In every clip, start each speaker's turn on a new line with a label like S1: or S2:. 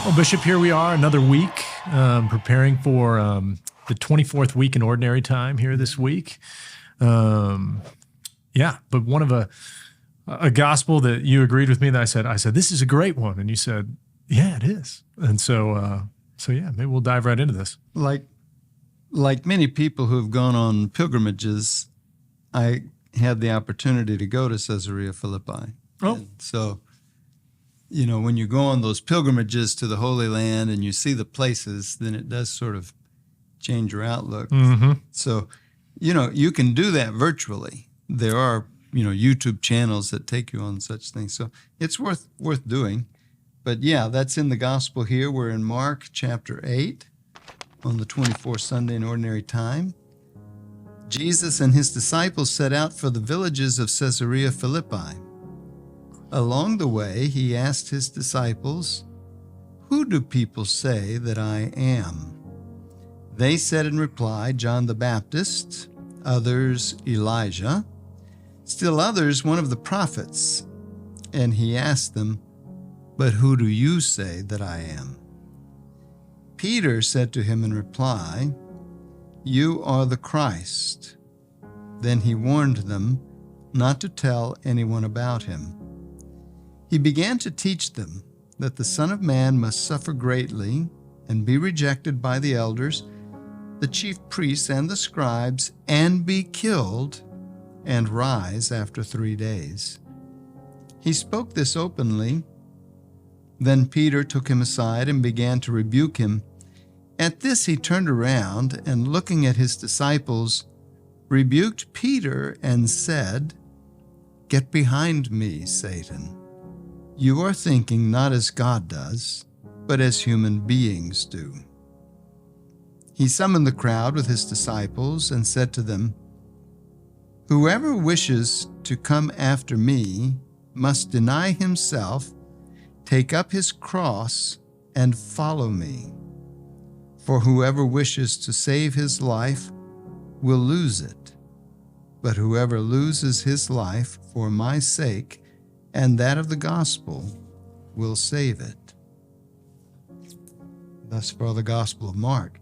S1: Well, Bishop, here we are, another week, preparing for the 24th week in Ordinary Time here this week. But one of a gospel that you agreed with me that I said, this is a great one. And you said, yeah, it is. And so maybe we'll dive right into this.
S2: Like many people who have gone on pilgrimages, I had the opportunity to go to Caesarea Philippi.
S1: Oh.
S2: And so, when you go on those pilgrimages to the Holy Land and you see the places, then it does sort of change your outlook.
S1: Mm-hmm.
S2: So, you can do that virtually. There are, YouTube channels that take you on such things. So it's worth doing. But yeah, that's in the gospel here. We're in Mark chapter 8 on the 24th Sunday in Ordinary Time. Jesus and his disciples set out for the villages of Caesarea Philippi. Along the way, he asked his disciples, "Who do people say that I am?" They said in reply, "John the Baptist, others Elijah, still others one of the prophets." And he asked them, "But who do you say that I am?" Peter said to him in reply, "You are the Christ." Then he warned them not to tell anyone about him. He began to teach them that the Son of Man must suffer greatly and be rejected by the elders, the chief priests, and the scribes, and be killed, and rise after 3 days. He spoke this openly. Then Peter took him aside and began to rebuke him. At this he turned around and, looking at his disciples, rebuked Peter and said, "Get behind me, Satan. You are thinking not as God does, but as human beings do." He summoned the crowd with his disciples and said to them, "Whoever wishes to come after me must deny himself, take up his cross, and follow me. For whoever wishes to save his life will lose it, but whoever loses his life for my sake and that of the gospel will save it." Thus far the Gospel of Mark.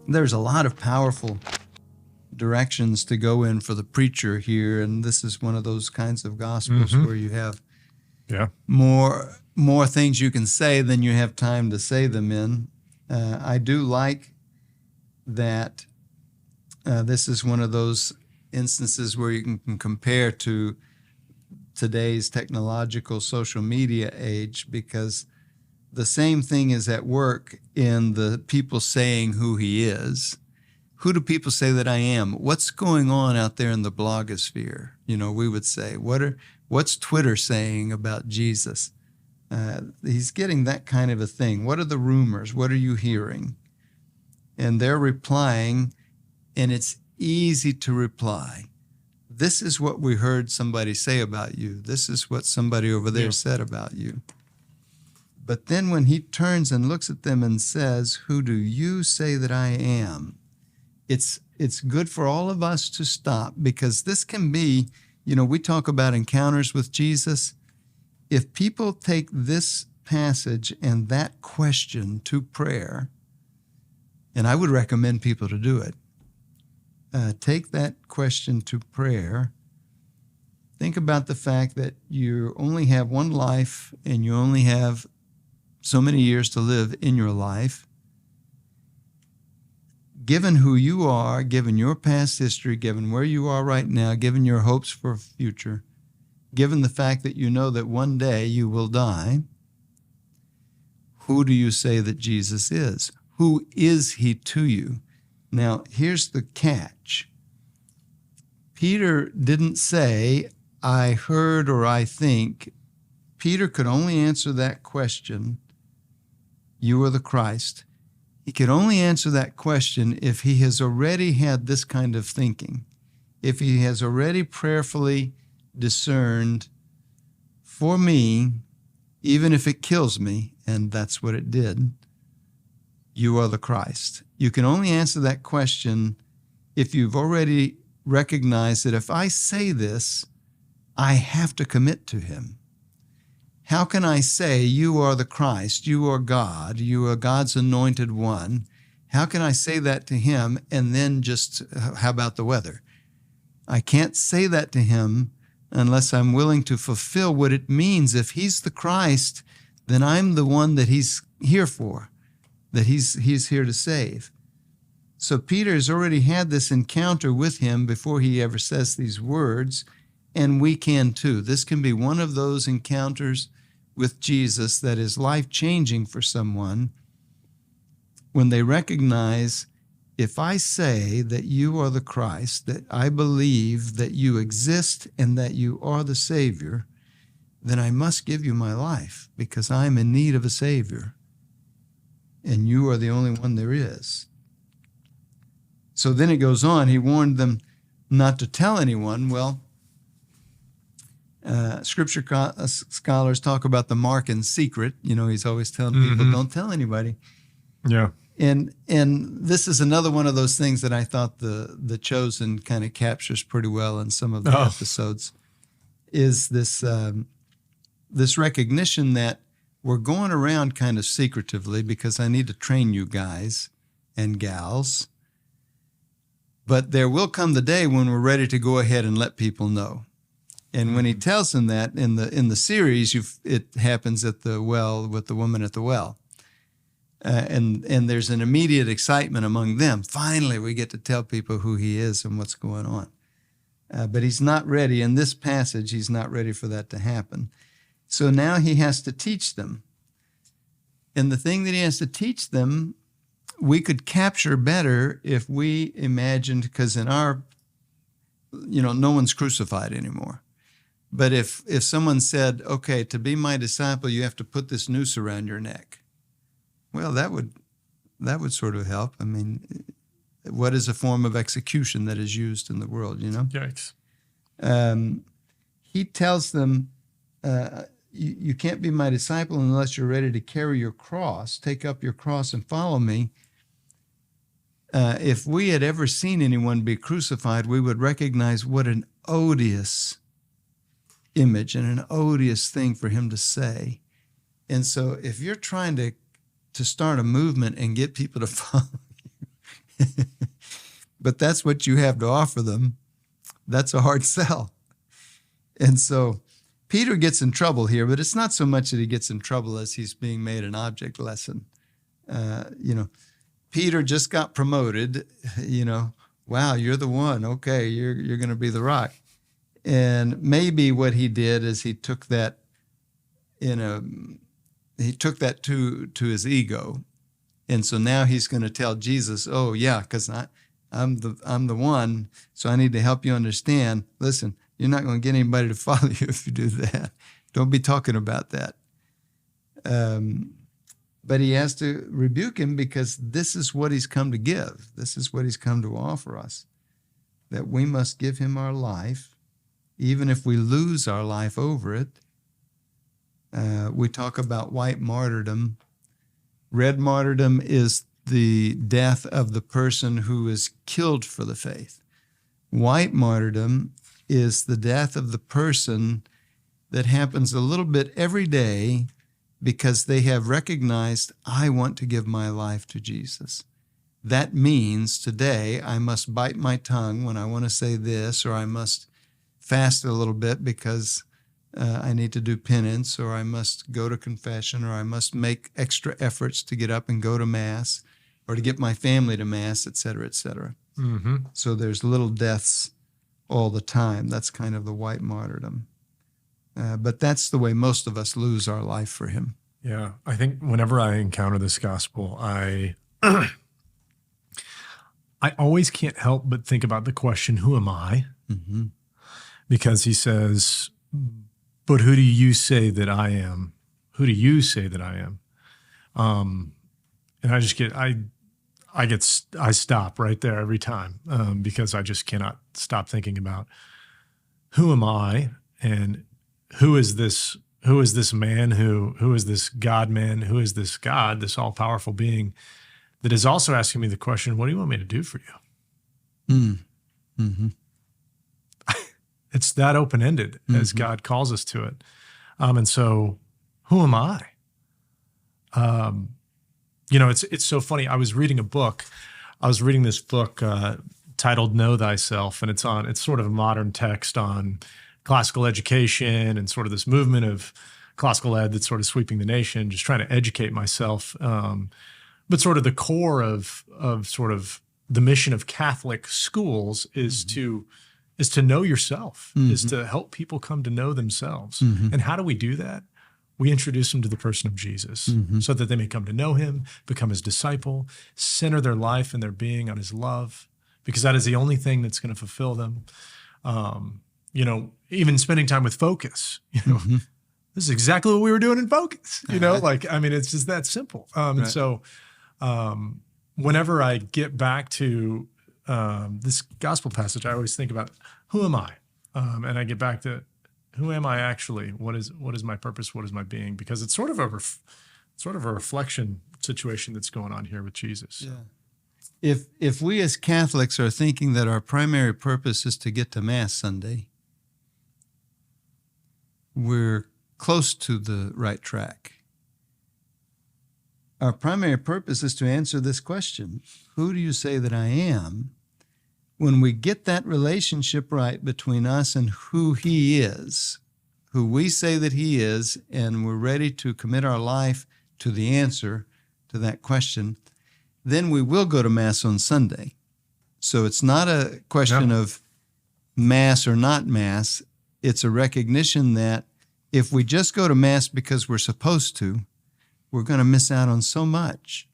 S2: There's a lot of powerful directions to go in for the preacher here, and this is one of those kinds of Gospels where you have more things you can say than you have time to say them in. I do like that this is one of those instances where you can compare to today's technological social media age, because the same thing is at work in the people saying who he is. Who do people say that I am? What's going on out there in the blogosphere? We would say, what's Twitter saying about Jesus? He's getting that kind of a thing. What are the rumors? What are you hearing? And they're replying, and it's easy to reply. This is what we heard somebody say about you. This is what somebody over there said about you. But then when he turns and looks at them and says, "Who do you say that I am?" It's good for all of us to stop, because this can be, we talk about encounters with Jesus. If people take this passage and that question to prayer, and I would recommend people to do it, take that question to prayer. Think about the fact that you only have one life and you only have so many years to live in your life. Given who you are, given your past history, given where you are right now, given your hopes for a future, given the fact that you know that one day you will die, who do you say that Jesus is? Who is he to you? Now, here's the catch. Peter didn't say, "I heard" or "I think." Peter could only answer that question, "You are the Christ." He could only answer that question if he has already had this kind of thinking, if he has already prayerfully discerned, for me, even if it kills me, and that's what it did, you are the Christ. You can only answer that question if you've already recognized that if I say this, I have to commit to him. how can I say you are the Christ, you are God, you are God's anointed one? How can I say that to him and then just, how about the weather? I can't say that to him unless I'm willing to fulfill what it means. If he's the Christ, then I'm the one that he's here for, that he's here to save. So Peter's already had this encounter with him before he ever says these words, and we can too. This can be one of those encounters with Jesus that is life-changing for someone when they recognize, if I say that you are the Christ, that I believe that you exist and that you are the Savior, then I must give you my life because I'm in need of a Savior, and you are the only one there is. So then it goes on. He warned them not to tell anyone. Well, Scripture scholars talk about the mark in secret. You know, he's always telling people, don't tell anybody.
S1: Yeah.
S2: And this is another one of those things that I thought the Chosen kind of captures pretty well in some of the episodes, is this this recognition that we're going around kind of secretively because I need to train you guys and gals. But there will come the day when we're ready to go ahead and let people know. And when he tells them that in the series, it happens at the well with the woman at the well. And there's an immediate excitement among them. Finally, we get to tell people who he is and what's going on. But he's not ready. In this passage, he's not ready for that to happen. So now he has to teach them. And the thing that he has to teach them, we could capture better if we imagined, because in our, no one's crucified anymore. But if someone said, okay, to be my disciple, you have to put this noose around your neck. Well, that would sort of help. I mean, what is a form of execution that is used in the world,
S1: Yikes.
S2: He tells them, you can't be my disciple unless you're ready to carry your cross, take up your cross and follow me. If we had ever seen anyone be crucified, we would recognize what an odious image and an odious thing for him to say. And so if you're trying to start a movement and get people to follow you, but that's what you have to offer them, that's a hard sell. And so Peter gets in trouble here, but it's not so much that he gets in trouble as he's being made an object lesson. Peter just got promoted, wow, you're the one. Okay, you're going to be the rock. And maybe what he did is he took that to his ego. And so now he's going to tell Jesus, oh yeah, because I'm the one, so I need to help you understand. Listen, you're not going to get anybody to follow you if you do that. Don't be talking about that. But he has to rebuke him because this is what he's come to give. This is what he's come to offer us, that we must give him our life, even if we lose our life over it. We talk about white martyrdom. Red martyrdom is the death of the person who is killed for the faith. White martyrdom is the death of the person that happens a little bit every day because they have recognized, I want to give my life to Jesus. That means today I must bite my tongue when I want to say this, or I must fast a little bit because I need to do penance, or I must go to confession, or I must make extra efforts to get up and go to Mass, or to get my family to Mass, et cetera, et cetera. Mm-hmm. So there's little deaths all the time. That's kind of the white martyrdom. But that's the way most of us lose our life for him.
S1: Yeah, I think whenever I encounter this gospel, I always can't help but think about the question, who am I? Mm-hmm. Because he says, but who do you say that I am? Who do you say that I am? And I just I stop right there every time because I just cannot stop thinking about who am I and who is this man, who is this God man, who is this God, this all-powerful being that is also asking me the question, what do you want me to do for you? Mm-hmm. It's that open-ended as God calls us to it. And so who am I? It's so funny. I was reading this book titled Know Thyself, and it's sort of a modern text on classical education and sort of this movement of classical ed that's sort of sweeping the nation, just trying to educate myself. But sort of the core of sort of the mission of Catholic schools is to know yourself, is to help people come to know themselves. And how do we do that? We introduce them to the person of Jesus so that they may come to know him, become his disciple, center their life and their being on his love, because that is the only thing that's going to fulfill them. Even spending time with Focus, this is exactly what we were doing in Focus, it's just that simple.
S2: Right.
S1: So whenever I get back to this gospel passage, I always think about, who am I? And I get back to, who am I actually? What is my purpose? What is my being? Because it's sort of a reflection situation that's going on here with Jesus.
S2: Yeah. If we as Catholics are thinking that our primary purpose is to get to Mass Sunday, we're close to the right track. Our primary purpose is to answer this question: who do you say that I am? When we get that relationship right between us and who he is, who we say that he is, and we're ready to commit our life to the answer to that question, then we will go to Mass on Sunday. So it's not a question of Mass or not Mass. It's a recognition that if we just go to Mass because we're supposed to, we're going to miss out on so much.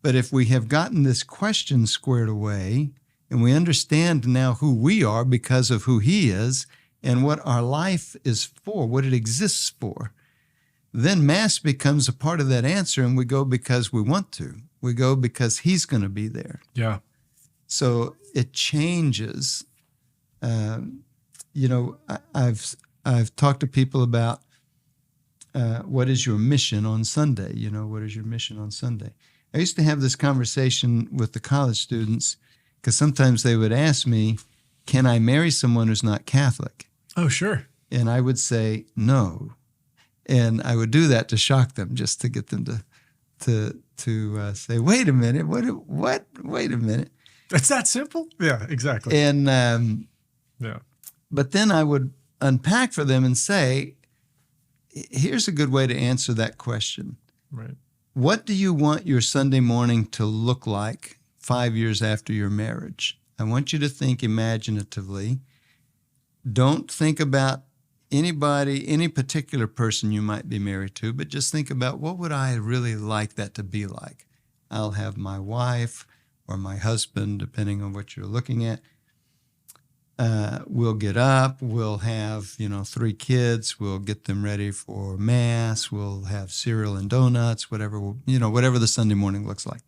S2: But if we have gotten this question squared away, and we understand now who we are because of who he is and what our life is for, what it exists for, then Mass becomes a part of that answer, and we go because we want to. We go because he's going to be there.
S1: Yeah.
S2: So it changes. I've talked to people about what is your mission on Sunday? What is your mission on Sunday? I used to have this conversation with the college students, because sometimes they would ask me, can I marry someone who's not Catholic?
S1: Oh, sure.
S2: And I would say no. And I would do that to shock them, just to get them to say, wait a minute, what? Wait a minute.
S1: It's that simple? Yeah, exactly.
S2: And but then I would unpack for them and say, here's a good way to answer that question.
S1: Right.
S2: What do you want your Sunday morning to look like 5 years after your marriage? I want you to think imaginatively. Don't think about anybody, any particular person you might be married to, but just think about, what would I really like that to be like? I'll have my wife or my husband, depending on what you're looking at. We'll get up, we'll have, 3 kids, we'll get them ready for Mass, we'll have cereal and donuts, whatever the Sunday morning looks like.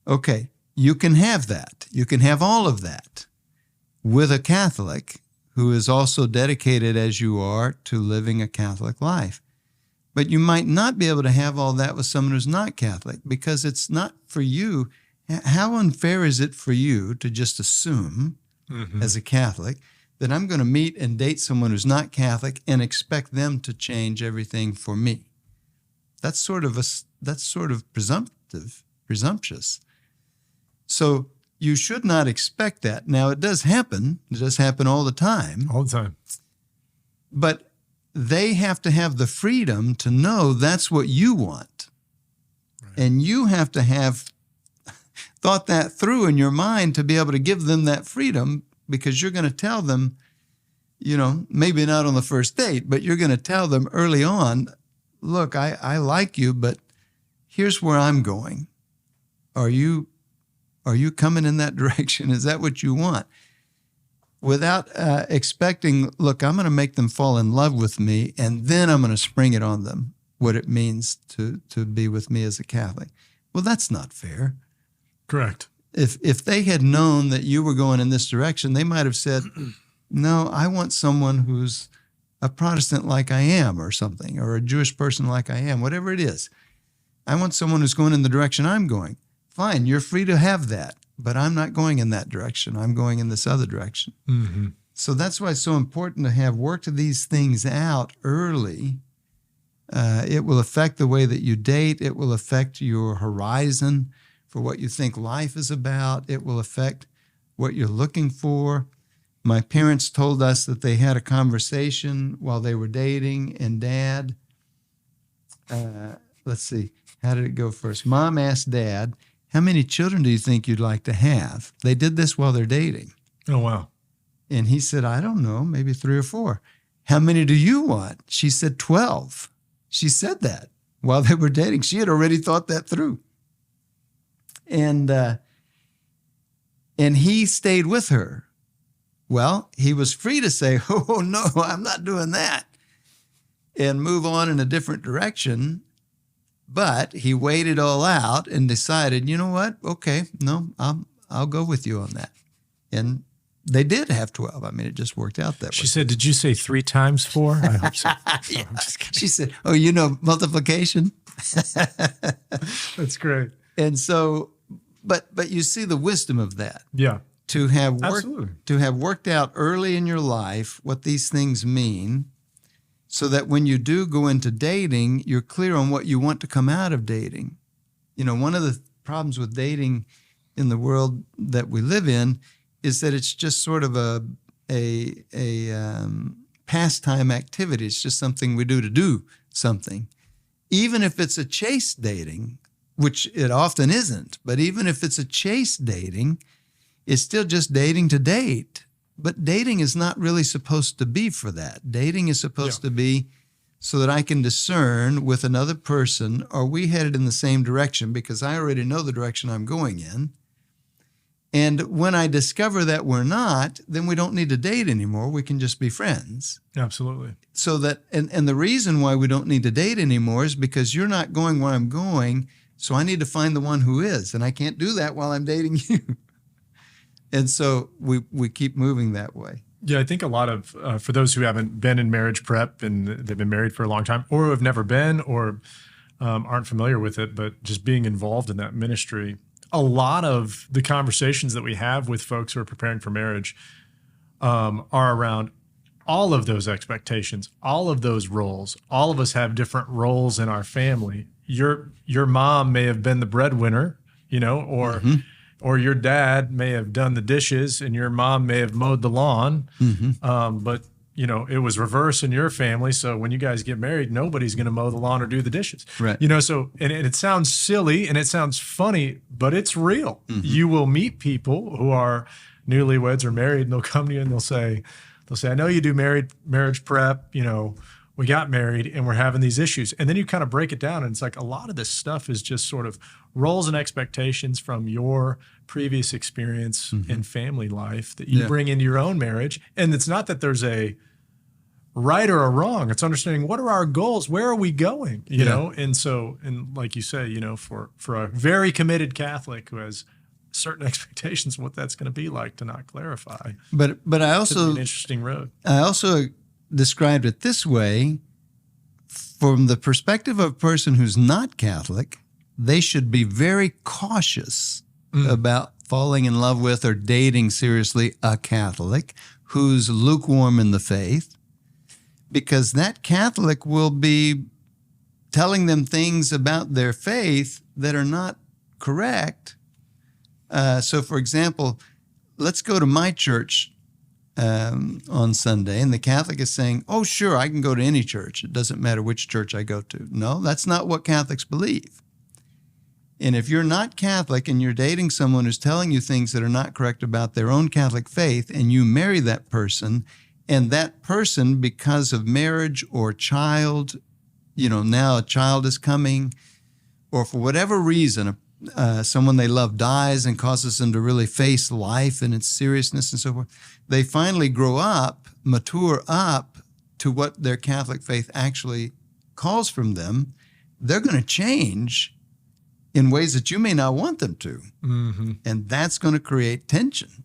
S2: Okay, you can have that. You can have all of that with a Catholic who is also dedicated, as you are, to living a Catholic life. But you might not be able to have all that with someone who's not Catholic, because it's not for you. How unfair is it for you to just assume, as a Catholic, that I'm going to meet and date someone who's not Catholic and expect them to change everything for me? That's sort of presumptuous. So you should not expect that. Now, it does happen. It does happen all the time.
S1: All the time.
S2: But they have to have the freedom to know that's what you want. Right. And you have to have thought that through in your mind to be able to give them that freedom, because you're going to tell them, maybe not on the first date, but you're going to tell them early on, look, I like you, but here's where I'm going. Are you coming in that direction? Is that what you want? Without expecting, look, I'm going to make them fall in love with me, and then I'm going to spring it on them, what it means to be with me as a Catholic. Well, that's not fair.
S1: Correct.
S2: If they had known that you were going in this direction, they might have said, no, I want someone who's a Protestant like I am, or something, or a Jewish person like I am, whatever it is. I want someone who's going in the direction I'm going. Fine, you're free to have that, but I'm not going in that direction. I'm going in this other direction. So that's why it's so important to have worked these things out early It will affect the way that you date. It will affect your horizon for what you think life is about. It will affect what you're looking for. My parents told us that they had a conversation while they were dating, and Dad, let's see, how did it go first? Mom asked Dad, how many children do you think you'd like to have? They did this while they're dating.
S1: Oh, wow.
S2: And he said, I don't know, maybe 3 or 4. How many do you want? She said 12. She said that while they were dating. She had already thought that through. And he stayed with her. Well, he was free to say, oh, no, I'm not doing that, and move on in a different direction. But he weighed it all out and decided, you know what? Okay, no, I'll go with you on that. And they did have 12. I mean, it just worked out that way.
S1: She said, did you say 3 times 4? I hope so.
S2: Yeah. She said, oh, you know, multiplication.
S1: That's great.
S2: And so, but you see the wisdom of that.
S1: Yeah.
S2: To have
S1: Absolutely.
S2: worked out early in your life what these things mean, so that when you do go into dating, you're clear on what you want to come out of dating. You know, one of the problems with dating in the world that we live in is that it's just sort of a pastime activity. It's just something we do something. Even if it's a chase dating, which it often isn't, but even if it's a chase dating, it's still just dating to date. But dating is not really supposed to be for that. Dating is supposed to be so that I can discern with another person, are we headed in the same direction? Because I already know the direction I'm going in. And when I discover that we're not, then we don't need to date anymore. We can just be friends.
S1: Absolutely.
S2: So that, and the reason why we don't need to date anymore is because you're not going where I'm going, so I need to find the one who is. And I can't do that while I'm dating you. And so we keep moving that way.
S1: Yeah, I think a lot of, for those who haven't been in marriage prep and they've been married for a long time, or have never been, or aren't familiar with it, but just being involved in that ministry, a lot of the conversations that we have with folks who are preparing for marriage are around all of those expectations, all of those roles. All of us have different roles in our family. Your mom may have been the breadwinner, you know, or or your dad may have done the dishes and your mom may have mowed the lawn. But, you know, it was reverse in your family. So when you guys get married, nobody's going to mow the lawn or do the dishes.
S2: Right.
S1: You know, so, and it sounds silly and it sounds funny, but it's real. You will meet people who are newlyweds or married, and they'll come to you and they'll say, I know you do marriage prep, you know, we got married and we're having these issues. And then you kind of break it down and it's like a lot of this stuff is just sort of roles and expectations from your previous experience in family life that you bring into your own marriage. And it's not that there's a right or a wrong. It's understanding what are our goals? Where are we going? You know? And so, and like you say, you know, for a very committed Catholic who has certain expectations of what that's going to be like to not clarify.
S2: But I also,
S1: an interesting road.
S2: I also described it this way: from the perspective of a person who's not Catholic, they should be very cautious about falling in love with or dating seriously a Catholic who's lukewarm in the faith, because that Catholic will be telling them things about their faith that are not correct. So, for example, let's go to my church on Sunday, and the Catholic is saying, oh, sure, I can go to any church. It doesn't matter which church I go to. No, that's not what Catholics believe. And if you're not Catholic and you're dating someone who's telling you things that are not correct about their own Catholic faith, and you marry that person, and that person, because of marriage or child, you know, now a child is coming, or for whatever reason, someone they love dies and causes them to really face life and its seriousness and so forth, they finally grow up, mature up to what their Catholic faith actually calls from them, they're going to change in ways that you may not want them to. And that's going to create tension.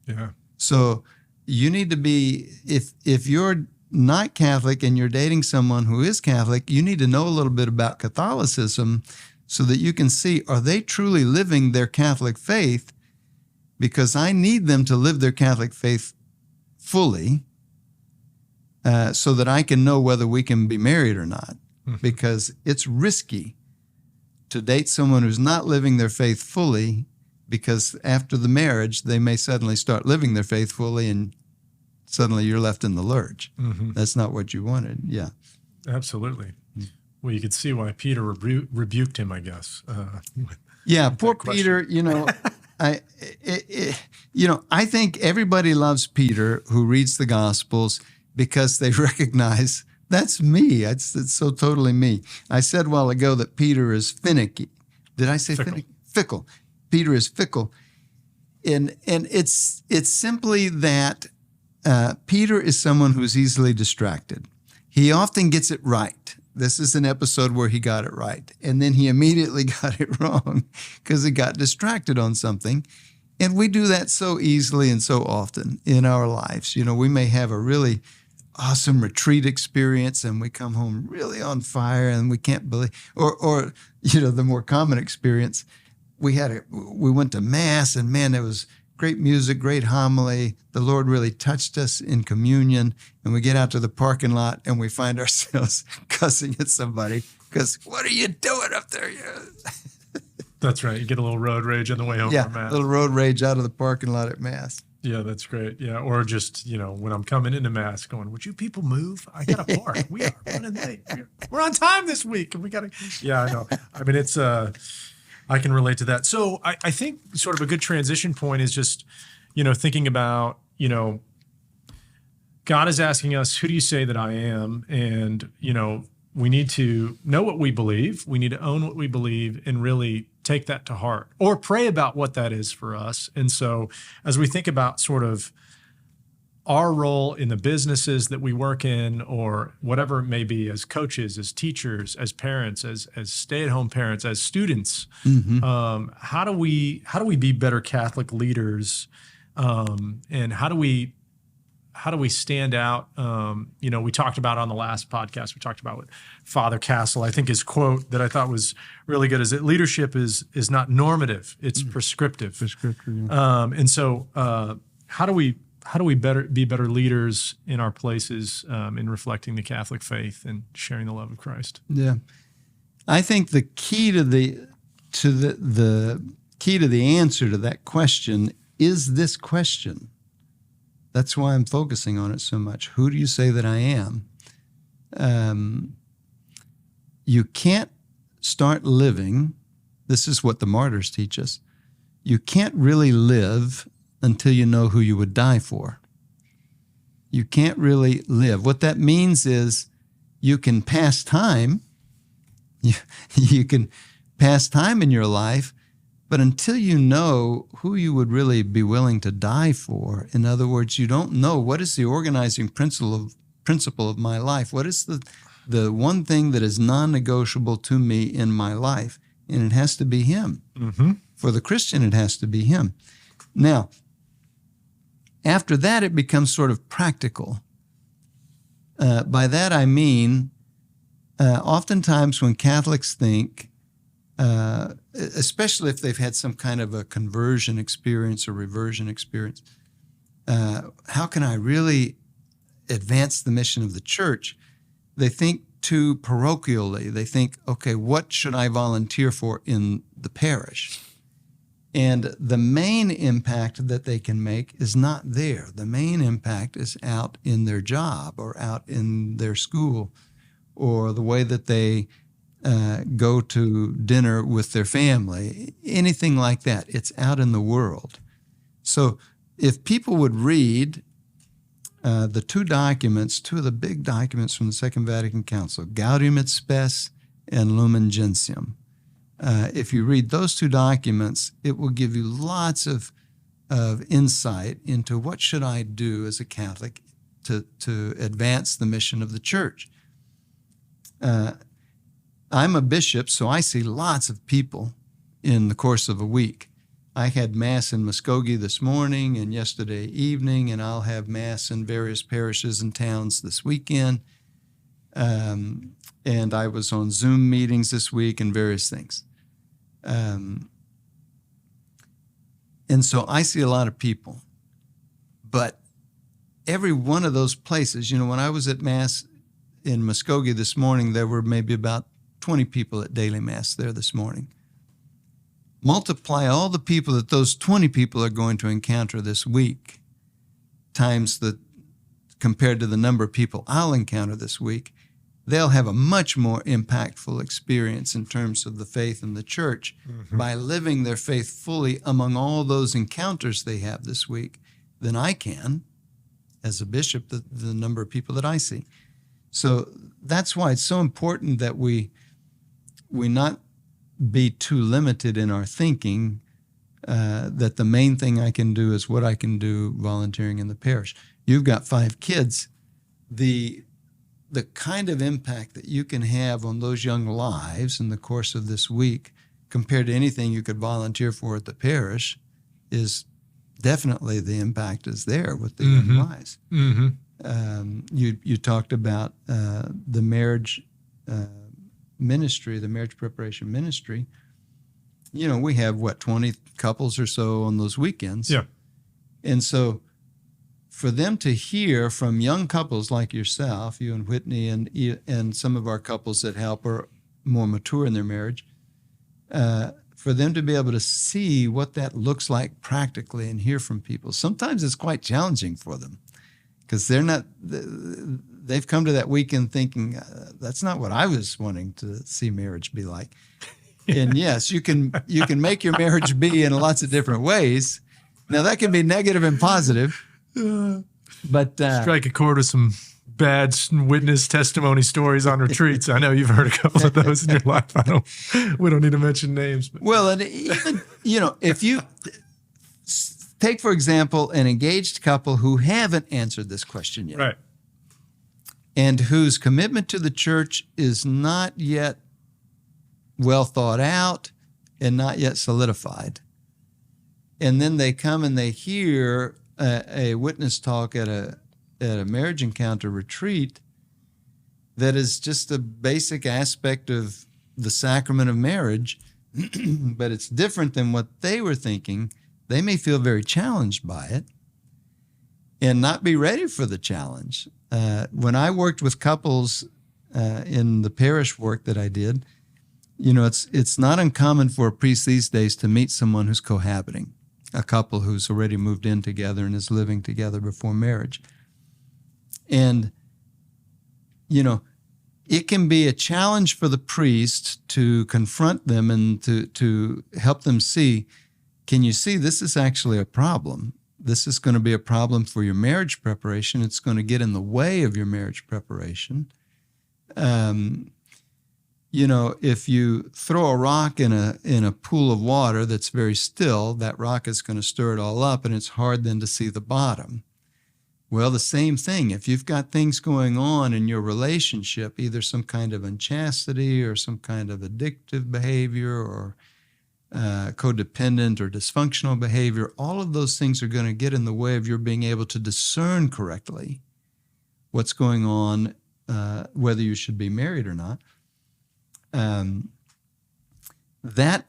S1: Yeah.
S2: So you need to be, if you're not Catholic and you're dating someone who is Catholic, you need to know a little bit about Catholicism so that you can see, are they truly living their Catholic faith? Because I need them to live their Catholic faith fully so that I can know whether we can be married or not. because it's risky to date someone who's not living their faith fully, because after the marriage, they may suddenly start living their faith fully and suddenly you're left in the lurch. That's not what you wanted. Yeah.
S1: Absolutely. Well, you could see why Peter rebuked him, I guess.
S2: Yeah, poor Peter, I think everybody loves Peter who reads the Gospels because they recognize that's me. It's so totally me. I said a while ago that Peter is finicky. Did I say finicky? Fickle. Peter is fickle. And it's simply that Peter is someone who's easily distracted. He often gets it right. This is an episode where he got it right. And then he immediately got it wrong because he got distracted on something. And we do that so easily and so often in our lives. We may have a really awesome retreat experience and we come home really on fire and we can't believe, or the more common experience, we went to Mass and man, it was great music, great homily. The Lord really touched us in communion. And we get out to the parking lot and we find ourselves cussing at somebody because, what are you doing up there?
S1: That's right. You get a little road rage on the way home from Mass.
S2: A little road rage out of the parking lot at Mass.
S1: Yeah, that's great. Yeah, or just, when I'm coming into Mass going, would you people move? I got to park. We are running late. We're on time this week. And we got to, yeah, I know. I mean, it's, I can relate to that. So I think sort of a good transition point is just, thinking about, God is asking us, who do you say that I am? And, we need to know what we believe. We need to own what we believe and really take that to heart or pray about what that is for us. And so as we think about sort of our role in the businesses that we work in or whatever it may be, as coaches, as teachers, as parents, as stay-at-home parents, as students, how do we be better Catholic leaders? And how do we stand out? We talked about on the last podcast, we talked about with Father Castle. I think his quote that I thought was really good is that leadership is not normative, it's prescriptive. Yeah. And so how do we be better leaders in our places in reflecting the Catholic faith and sharing the love of Christ?
S2: Yeah. I think the key to the answer to that question is this question. That's why I'm focusing on it so much. Who do you say that I am? You can't start living. This is what the martyrs teach us. You can't really live until you know who you would die for. You can't really live. What that means is you can pass time. You can pass time in your life, but until you know who you would really be willing to die for, in other words, you don't know what is the organizing principle of my life. What is the one thing that is non-negotiable to me in my life? And it has to be Him. For the Christian, it has to be Him. Now, after that, it becomes sort of practical. By that I mean, oftentimes when Catholics think, especially if they've had some kind of a conversion experience or reversion experience, how can I really advance the mission of the church? They think too parochially. They think, okay, what should I volunteer for in the parish? And the main impact that they can make is not there. The main impact is out in their job or out in their school or the way that they go to dinner with their family, anything like that. It's out in the world. So if people would read the two of the big documents from the Second Vatican Council, Gaudium et Spes and Lumen Gentium, if you read those two documents, it will give you lots of insight into what should I do as a Catholic to advance the mission of the church. I'm a bishop, so I see lots of people in the course of a week. I had Mass in Muskogee this morning and yesterday evening, and I'll have Mass in various parishes and towns this weekend. And I was on Zoom meetings this week and various things. And so I see a lot of people. But every one of those places, when I was at Mass in Muskogee this morning, there were maybe about 20 people at daily mass there this morning. Multiply all the people that those 20 people are going to encounter this week times compared to the number of people I'll encounter this week, they'll have a much more impactful experience in terms of the faith in the church by living their faith fully among all those encounters they have this week than I can as a bishop, the number of people that I see. So that's why it's so important that we not be too limited in our thinking, that the main thing I can do is what I can do volunteering in the parish. You've got 5 kids. The kind of impact that you can have on those young lives in the course of this week compared to anything you could volunteer for at the parish is definitely the impact is there with the young lives. You talked about the marriage ministry, the marriage preparation ministry. You know, we have, 20 couples or so on those weekends.
S1: Yeah.
S2: And so for them to hear from young couples like yourself, you and Whitney, and some of our couples that help are more mature in their marriage, for them to be able to see what that looks like practically and hear from people. Sometimes it's quite challenging for them because they've come to that weekend thinking, that's not what I was wanting to see marriage be like. And yes, you can make your marriage be in lots of different ways. Now that can be negative and positive, but
S1: strike a chord with some bad witness testimony stories on retreats. I know you've heard a couple of those in your life. We don't need to mention names. But.
S2: Well, and even, if you take, for example, an engaged couple who haven't answered this question yet.
S1: Right.
S2: And whose commitment to the church is not yet well thought out and not yet solidified. And then they come and they hear a witness talk at a marriage encounter retreat that is just a basic aspect of the sacrament of marriage, but it's different than what they were thinking. They may feel very challenged by it and not be ready for the challenge. When I worked with couples in the parish work that I did, it's not uncommon for a priest these days to meet someone who's cohabiting, a couple who's already moved in together and is living together before marriage. And, it can be a challenge for the priest to confront them and to help them see, can you see this is actually a problem? This is going to be a problem for your marriage preparation. It's going to get in the way of your marriage preparation. If you throw a rock in a pool of water that's very still, that rock is going to stir it all up, and it's hard then to see the bottom. Well, the same thing. If you've got things going on in your relationship, either some kind of unchastity or some kind of addictive behavior or codependent or dysfunctional behavior, all of those things are going to get in the way of your being able to discern correctly what's going on, whether you should be married or not. That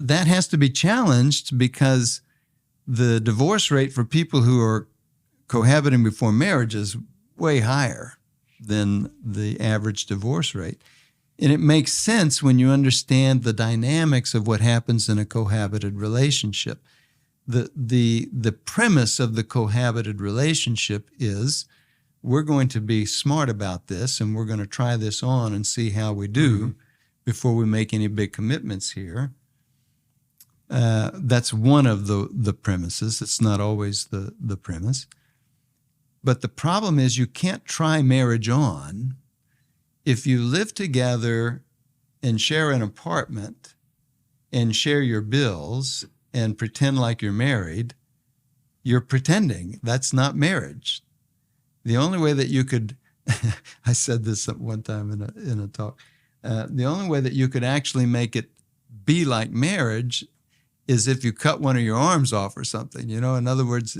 S2: has to be challenged because the divorce rate for people who are cohabiting before marriage is way higher than the average divorce rate. And it makes sense when you understand the dynamics of what happens in a cohabited relationship. The premise of the cohabited relationship is we're going to be smart about this and we're going to try this on and see how we do before we make any big commitments here. That's one of the premises. It's not always the premise. But the problem is you can't try marriage on if you live together and share an apartment and share your bills and pretend like you're married. You're pretending. That's not marriage. The only way that you could, I said this at one time in a talk, the only way that you could actually make it be like marriage is if you cut one of your arms off or something. In other words,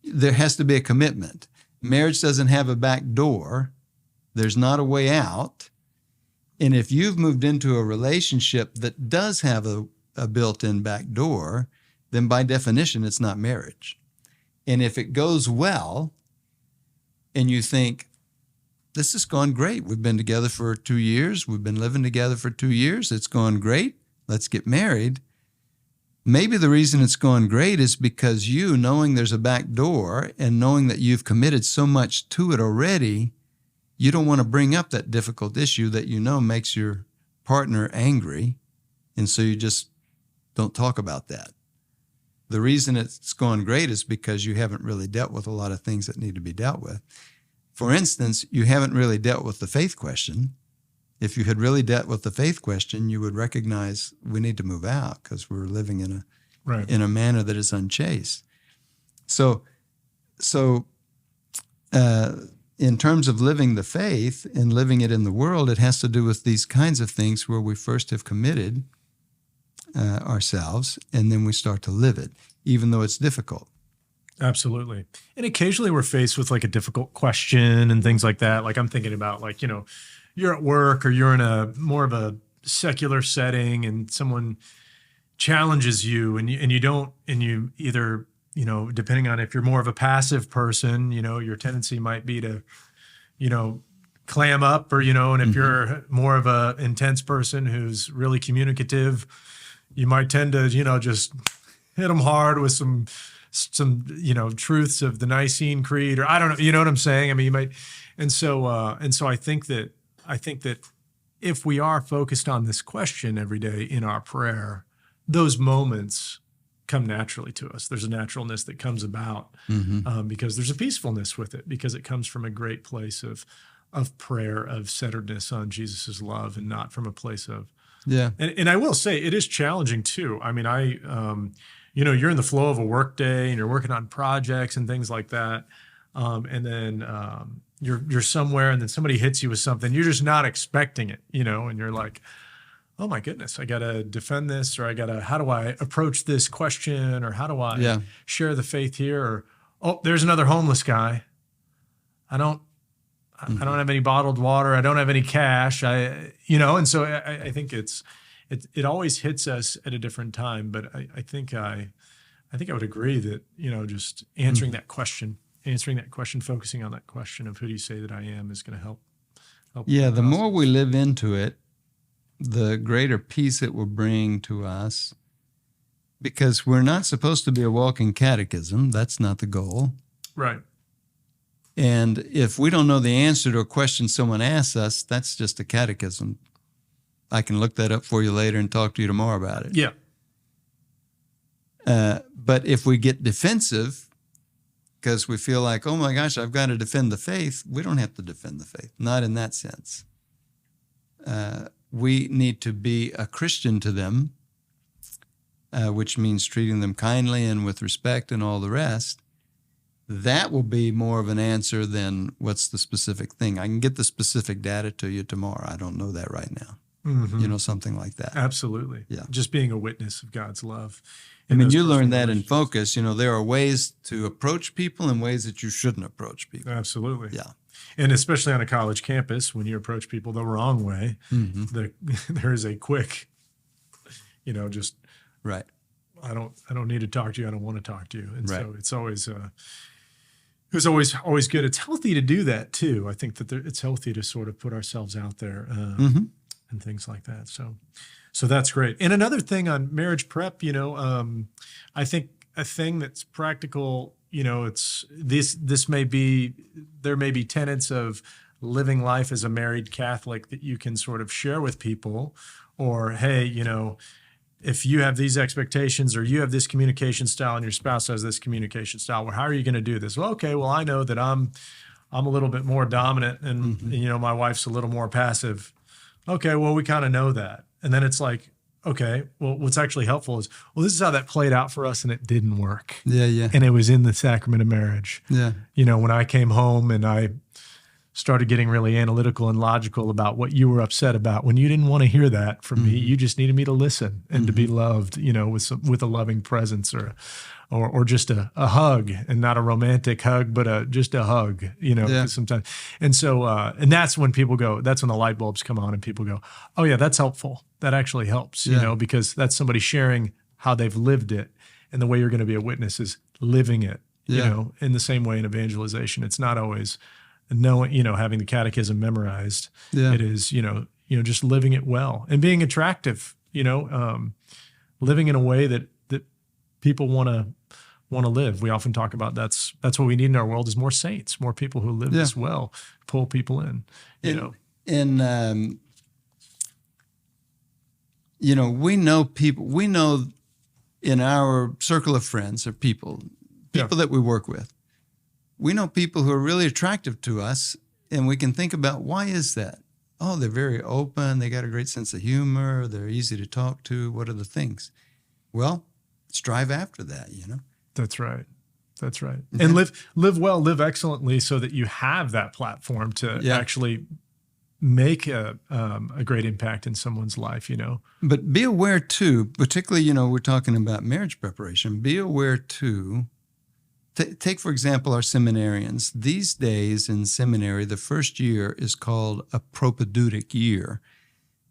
S2: there has to be a commitment. Marriage doesn't have a back door. There's not a way out. And if you've moved into a relationship that does have a built-in back door, then by definition, it's not marriage. And if it goes well and you think, this has gone great. We've been together for 2 years. We've been living together for 2 years. It's gone great. Let's get married. Maybe the reason it's gone great is because you, knowing there's a back door and knowing that you've committed so much to it already, you don't want to bring up that difficult issue that you know makes your partner angry. And so you just don't talk about that. The reason it's gone great is because you haven't really dealt with a lot of things that need to be dealt with. For instance, you haven't really dealt with the faith question. If you had really dealt with the faith question, you would recognize we need to move out because we're living in a manner that is unchaste. So in terms of living the faith and living it in the world, it has to do with these kinds of things where we first have committed ourselves and then we start to live it, even though it's difficult.
S1: Absolutely. And occasionally we're faced with like a difficult question and things like that. Like I'm thinking about like, you're at work or you're in a more of a secular setting and someone challenges you and you either, depending on if you're more of a passive person, your tendency might be to, clam up or, and if you're more of a intense person who's really communicative, you might tend to, just hit them hard with some truths of the Nicene Creed, or I don't know, you know what I'm saying? I mean, you might, and so I think that if we are focused on this question every day in our prayer, those moments come naturally to us. There's a naturalness that comes about because there's a peacefulness with it, because it comes from a great place of prayer, of centeredness on Jesus's love, and not from a place of And I will say it is challenging too. I mean, you're in the flow of a work day and you're working on projects and things like that, and then you're somewhere and then somebody hits you with something you're just not expecting it, and you're like, oh my goodness, I got to defend this, or how do I approach this question, or how do I share the faith here, or, oh, there's another homeless guy. I don't have any bottled water. I don't have any cash. And so I think it always hits us at a different time. But I think I would agree that, just answering that question, focusing on that question of who do you say that I am is going to help.
S2: Yeah, the more we live into it, the greater peace it will bring to us, because we're not supposed to be a walking catechism. That's not the goal.
S1: Right.
S2: And if we don't know the answer to a question someone asks us, that's just a catechism. I can look that up for you later and talk to you tomorrow about it.
S1: Yeah.
S2: But if we get defensive because we feel like, oh my gosh, I've got to defend the faith, we don't have to defend the faith. Not in that sense. We need to be a Christian to them, which means treating them kindly and with respect and all the rest. That will be more of an answer than what's the specific thing. I can get the specific data to you tomorrow. I don't know that right now. Something like that.
S1: Absolutely.
S2: Yeah.
S1: Just being a witness of God's love.
S2: I mean, you learn that in Focus. There are ways to approach people and ways that you shouldn't approach people.
S1: Absolutely.
S2: Yeah.
S1: And especially on a college campus, when you approach people the wrong way, there is a quick, just
S2: right.
S1: I don't need to talk to you. I don't want to talk to you. And so it's always good. It's healthy to do that too. I think that it's healthy to sort of put ourselves out there and things like that. So that's great. And another thing on marriage prep, I think a thing that's practical, it's there may be tenets of living life as a married Catholic that you can sort of share with people, or, hey, if you have these expectations or you have this communication style and your spouse has this communication style, well, how are you going to do this? Well, okay, well, I know that I'm a little bit more dominant and, my wife's a little more passive. Okay, well, we kind of know that. And then it's like, okay, well, what's actually helpful is, well, this is how that played out for us and it didn't work.
S2: Yeah.
S1: And it was in the sacrament of marriage.
S2: Yeah.
S1: When I came home and I started getting really analytical and logical about what you were upset about, when you didn't want to hear that from me, you just needed me to listen and to be loved, with a loving presence or just a hug, and not a romantic hug, but just a hug, sometimes. And so, and that's when that's when the light bulbs come on and people go, oh yeah, that's helpful. That actually helps, because that's somebody sharing how they've lived it. And the way you're going to be a witness is living it, in the same way in evangelization. It's not always knowing, having the catechism memorized.
S2: Yeah.
S1: It is, just living it well and being attractive, living in a way that people want to live. We often talk about that's what we need in our world is more saints, more people who live this well, pull people in,
S2: we know people, in our circle of friends or people that we work with, we know people who are really attractive to us, and we can think about, why is that? Oh, they're very open. They got a great sense of humor. They're easy to talk to. What are the things? Well, strive after that,
S1: That's right. That's right. And live well, live excellently so that you have that platform to actually make a great impact in someone's life,
S2: But be aware too, particularly, we're talking about marriage preparation. Be aware too. Take, for example, our seminarians. These days in seminary, the first year is called a propedeutic year.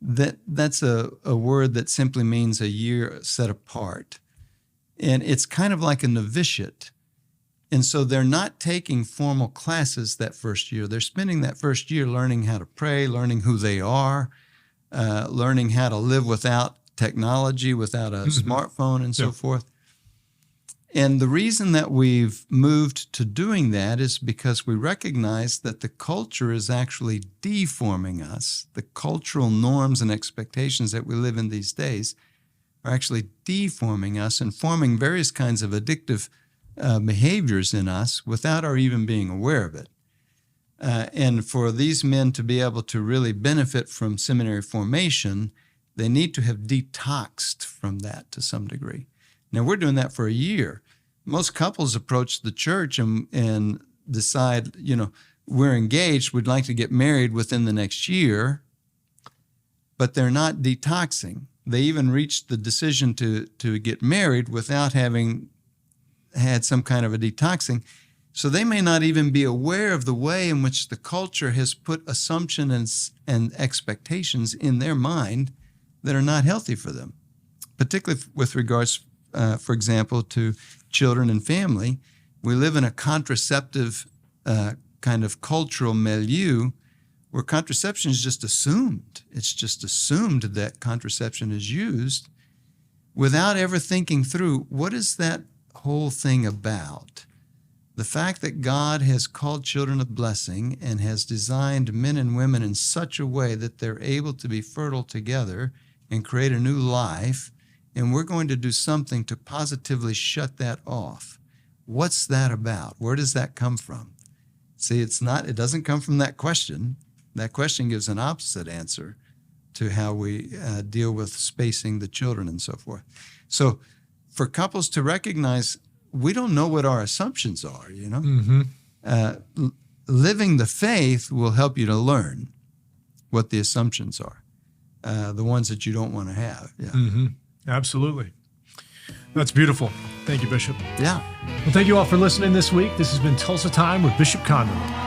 S2: That's a word that simply means a year set apart. And it's kind of like a novitiate. And so they're not taking formal classes that first year. They're spending that first year learning how to pray, learning who they are, learning how to live without technology, without a smartphone and so forth. And the reason that we've moved to doing that is because we recognize that the culture is actually deforming us. The cultural norms and expectations that we live in these days are actually deforming us and forming various kinds of addictive behaviors in us without our even being aware of it. And for these men to be able to really benefit from seminary formation, they need to have detoxed from that to some degree. Now, we're doing that for a year. Most couples approach the church and decide, we're engaged, we'd like to get married within the next year, but they're not detoxing. They even reached the decision to get married without having had some kind of a detoxing. So they may not even be aware of the way in which the culture has put assumptions and expectations in their mind that are not healthy for them, particularly with regards, for example, to children and family. We live in a contraceptive kind of cultural milieu where contraception is just assumed. It's just assumed that contraception is used without ever thinking through, what is that whole thing about? The fact that God has called children a blessing and has designed men and women in such a way that they're able to be fertile together and create a new life, and we're going to do something to positively shut that off. What's that about? Where does that come from? See, it doesn't come from that question. That question gives an opposite answer to how we deal with spacing the children and so forth. So for couples to recognize, we don't know what our assumptions are, living the faith will help you to learn what the assumptions are, the ones that you don't want to have. Yeah.
S1: Mm-hmm. Absolutely. That's beautiful. Thank you, Bishop.
S2: Yeah.
S1: Well, thank you all for listening this week. This has been Tulsa Time with Bishop Konderla.